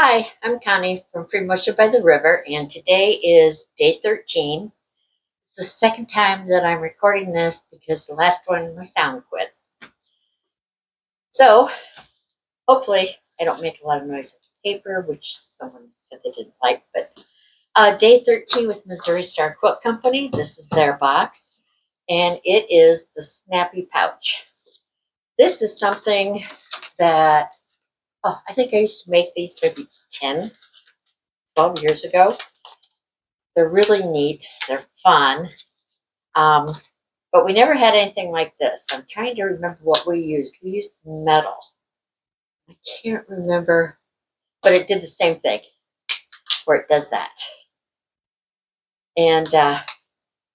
Hi, I'm Connie from Free Motion by the River, and today is day 13. It's the second time that I'm recording this because the last one my sound quit. So, hopefully, I don't make a lot of noise with the paper, which someone said they didn't like. But day 13 with Missouri Star Quilt Company. This is their box, and it is the Snappy Pouch. This is something that, I think I used to make these maybe 10, 12 years ago. They're really neat. They're fun. Um, but we never had anything like this. I'm trying to remember what we used. We used metal. I can't remember, but it did the same thing where it does that. And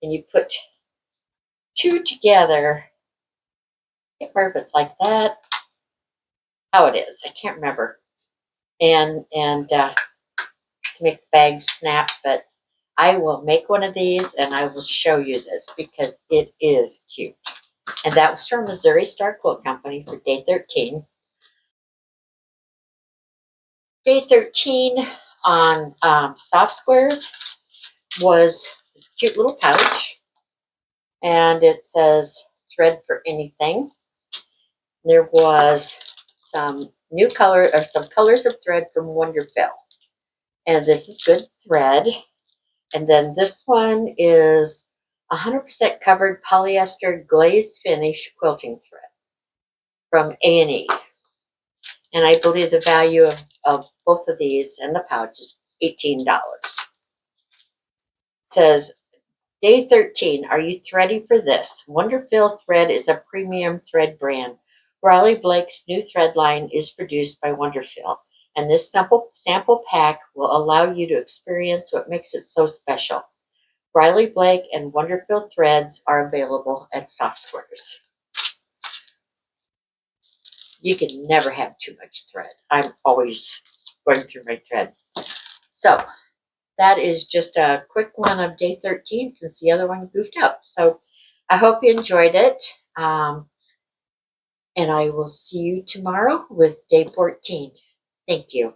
you put two together. I can't remember if it's like that. How it is, I can't remember. And to make the bag snap, but I will make one of these and I will show you this because it is cute. And that was from Missouri Star Quilt Company for day 13. Day 13 on soft squares was this cute little pouch, and it says thread for anything. There was some new color or some colors of thread from Wonderfill, and this is good thread. And then this one is 100% covered polyester glazed finish quilting thread from A&E. And I believe the value of both of these and the pouch is $18. It says, day 13, are you ready for this? Wonderfill Thread is a premium thread brand. Riley Blake's new thread line is produced by Wonderfill, and this sample pack will allow you to experience what makes it so special. Riley Blake and Wonderfill threads are available at Soft Squares. You can never have too much thread. I'm always going through my thread. So that is just a quick one of day 13 since the other one goofed up. So I hope you enjoyed it. And I will see you tomorrow with day 14. Thank you.